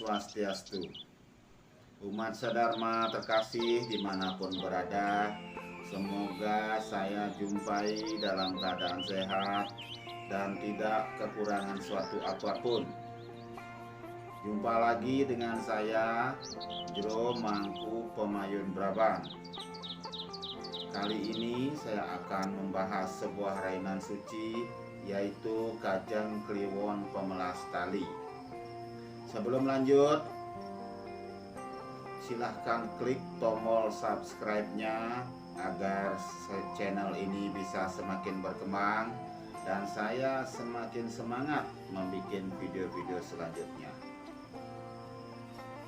Swastiastu. Umat sedharma terkasih dimanapun berada, semoga saya jumpai dalam keadaan sehat dan tidak kekurangan suatu apapun. Jumpa lagi dengan saya, Jero Mangku Pemayun Braban. Kali ini saya akan membahas sebuah rainan suci, yaitu Kajang Kliwon Pemelas Tali. Sebelum lanjut, silahkan klik tombol subscribe-nya agar channel ini bisa semakin berkembang dan saya semakin semangat membuat video-video selanjutnya.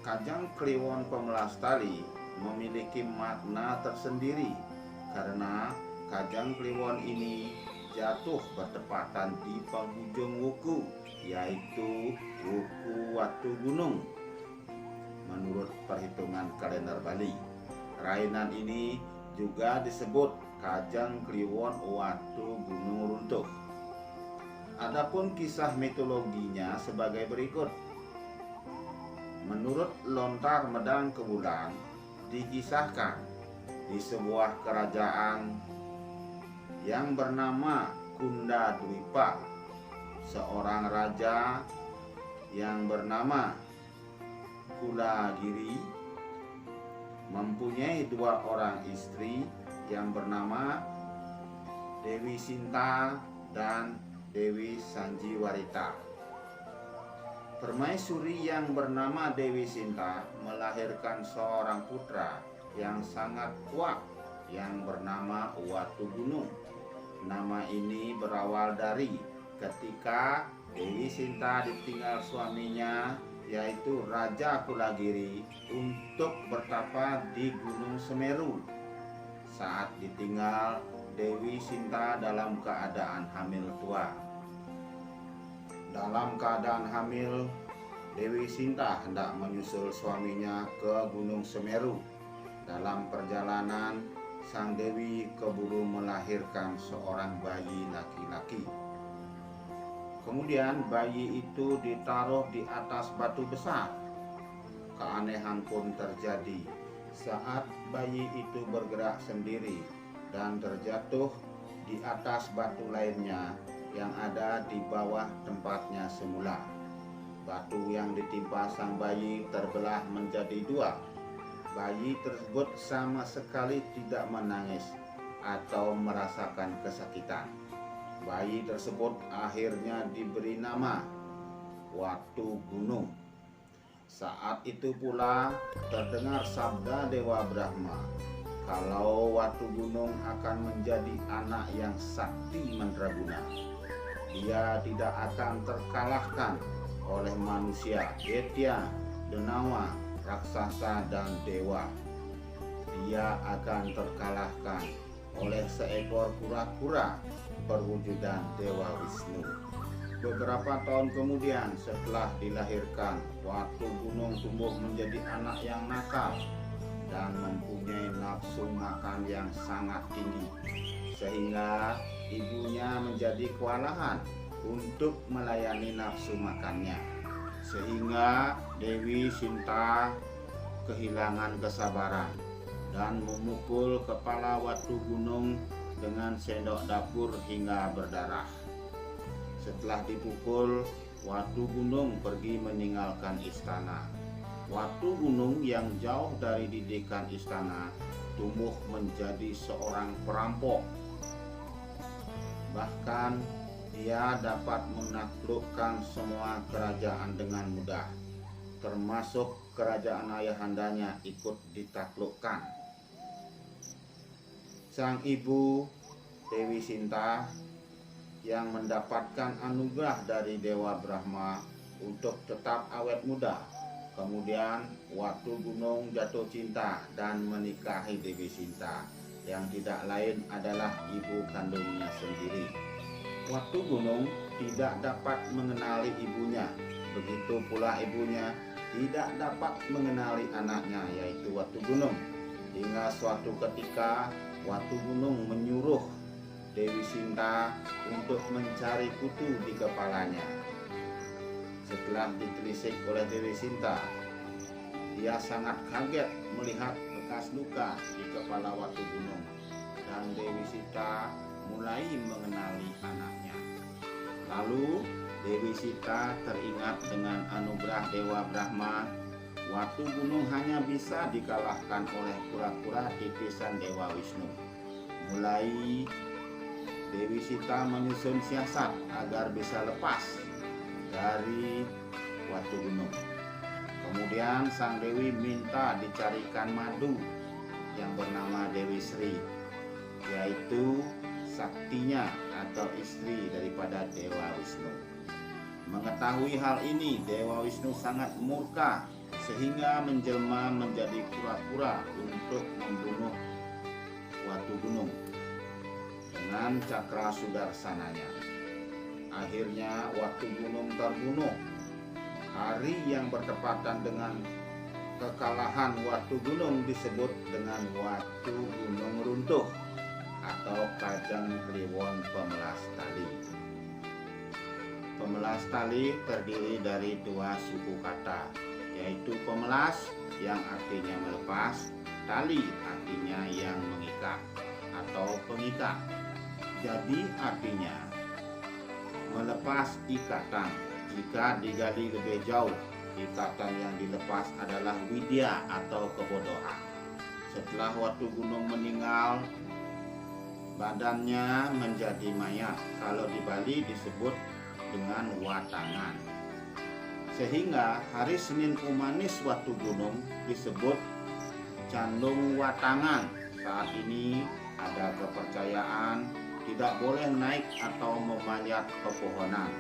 Kajang Kliwon Pemelas Tali memiliki makna tersendiri karena Kajang Kliwon ini jatuh bertepatan di penghujung wuku, yaitu wuku Watu Gunung. Menurut perhitungan kalender Bali, rainan ini juga disebut Kajang Kliwon Watu Gunung Runtuh. Adapun kisah mitologinya sebagai berikut. Menurut Lontar Medang Kewulan, dikisahkan di sebuah kerajaan yang bernama Kunda Dwipa, seorang raja yang bernama Kulagiri mempunyai dua orang istri yang bernama Dewi Sinta dan Dewi Sanjiwarita. Permaisuri yang bernama Dewi Sinta melahirkan seorang putra yang sangat kuat yang bernama Watu Gunung. Nama ini berawal dari ketika Dewi Sinta ditinggal suaminya, yaitu Raja Kulagiri, untuk bertapa di Gunung Semeru. Saat ditinggal, Dewi Sinta dalam keadaan hamil tua. Dalam keadaan hamil, Dewi Sinta hendak menyusul suaminya ke Gunung Semeru. Dalam perjalanan, sang Dewi keburu melahirkan seorang bayi laki-laki. Kemudian bayi itu ditaruh di atas batu besar. Keanehan pun terjadi saat bayi itu bergerak sendiri dan terjatuh di atas batu lainnya yang ada di bawah tempatnya semula. Batu yang ditimpa sang bayi terbelah menjadi dua. Bayi tersebut sama sekali tidak menangis atau merasakan kesakitan. Bayi tersebut akhirnya diberi nama Watu Gunung. Saat itu pula terdengar sabda Dewa Brahma kalau Watu Gunung akan menjadi anak yang sakti mandraguna. Dia tidak akan terkalahkan oleh manusia, detya, denawa, raksasa, dan dewa. Dia akan terkalahkan oleh seekor kura-kura perwujudan Dewa Wisnu. Beberapa tahun kemudian setelah dilahirkan, Watu Gunung tumbuh menjadi anak yang nakal dan mempunyai nafsu makan yang sangat tinggi, sehingga ibunya menjadi kewalahan untuk melayani nafsu makannya, sehingga Dewi Sinta kehilangan kesabaran dan memukul kepala Watu Gunung dengan sendok dapur hingga berdarah. Setelah dipukul, Watu Gunung pergi meninggalkan istana. Watu Gunung yang jauh dari didikan istana tumbuh menjadi seorang perampok. Bahkan dia dapat menaklukkan semua kerajaan dengan mudah, termasuk kerajaan ayahandanya ikut ditaklukkan. Sang ibu Dewi Sinta yang mendapatkan anugerah dari Dewa Brahma untuk tetap awet muda. Kemudian Watu Gunung jatuh cinta dan menikahi Dewi Sinta yang tidak lain adalah ibu kandungnya sendiri. Watu Gunung tidak dapat mengenali ibunya, begitu pula ibunya tidak dapat mengenali anaknya, yaitu Watu Gunung. Hingga suatu ketika Watu Gunung menyuruh Dewi Sinta untuk mencari kutu di kepalanya. Setelah ditelisik oleh Dewi Sinta, dia sangat kaget melihat bekas luka di kepala Watu Gunung, dan Dewi Sinta mulai mengenali anaknya. Lalu Dewi Sinta teringat dengan anugerah Dewa Brahma, Watu Gunung hanya bisa dikalahkan oleh kura-kura titisan Dewa Wisnu. Mulai Dewi Sinta menyusun siasat agar bisa lepas dari Watu Gunung. Kemudian sang Dewi minta dicarikan madu yang bernama Dewi Sri, yaitu saktinya atau istri daripada Dewa Wisnu. Mengetahui hal ini, Dewa Wisnu sangat murka sehingga menjelma menjadi kura-kura untuk membunuh Watu Gunung dengan cakra sudarsananya. Akhirnya Watu Gunung terbunuh. Hari yang bertepatan dengan kekalahan Watu Gunung disebut dengan Watu Gunung Runtuh atau Kajang Kliwon Pemelas Tali. Pemelas tali terdiri dari dua suku kata, yaitu pemelas yang artinya melepas, tali artinya yang mengikat atau pengikat. Jadi artinya melepas ikatan. Jika digali lebih jauh, ikatan yang dilepas adalah widya atau kebodohan. Setelah Watu Gunung meninggal, badannya menjadi mayat. Kalau di Bali disebut dengan watangan. Sehingga hari Senin Umanis Watu Gunung disebut Candung Watangan. Saat ini ada kepercayaan tidak boleh naik atau memanjat pepohonan.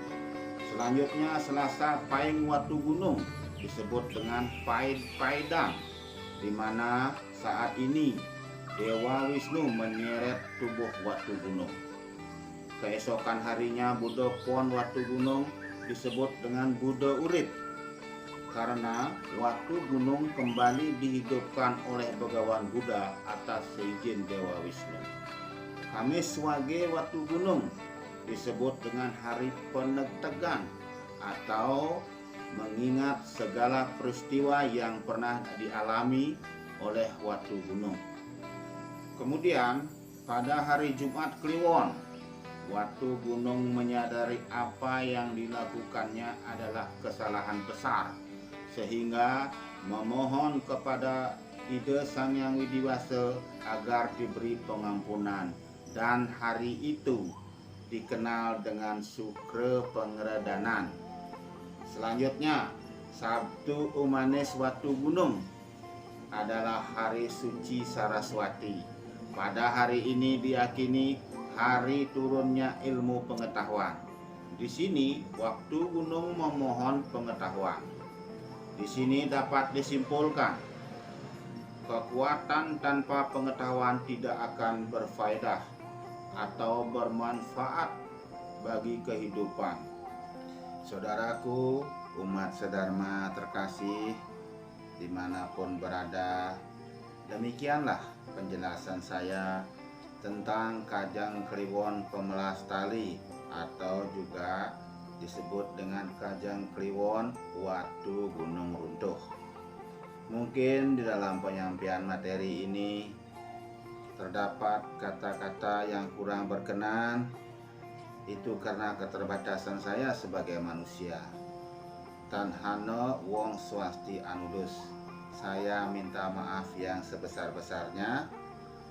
Selanjutnya Selasa Paing Watu Gunung disebut dengan Paidang, di mana saat ini Dewa Wisnu menyeret tubuh Watu Gunung. Keesokan harinya Buddha Pon Watu Gunung disebut dengan Buddha Urip, karena Watu Gunung kembali dihidupkan oleh Begawan Buddha atas seizin Dewa Wisnu. Kamis Wage Watu Gunung disebut dengan hari penegtegan atau mengingat segala peristiwa yang pernah dialami oleh Watu Gunung. Kemudian pada hari Jumat Kliwon, Watu Gunung menyadari apa yang dilakukannya adalah kesalahan besar, sehingga memohon kepada Ide Sang Hyang Widiwasa agar diberi pengampunan, dan hari itu dikenal dengan Sukra Pengeredanan. Selanjutnya, Sabtu Umanis Watu Gunung adalah hari suci Saraswati. Pada hari ini diyakini hari turunnya ilmu pengetahuan. Di sini Watu Gunung memohon pengetahuan. Di sini dapat disimpulkan kekuatan tanpa pengetahuan tidak akan berfaedah atau bermanfaat bagi kehidupan. Saudaraku, umat sedharma terkasih dimanapun berada, demikianlah penjelasan saya tentang Kajang Kliwon Pemelas Tali atau juga disebut dengan Kajang Kliwon Watu Gunung Runtuh. Mungkin di dalam penyampaian materi ini terdapat kata-kata yang kurang berkenan, itu karena keterbatasan saya sebagai manusia. Tanhano wong swasti anulus. Saya minta maaf yang sebesar-besarnya.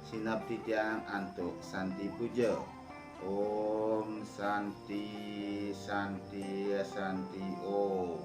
Sinaptitiang antuk santi puja. Om Santi Santi Santi Om.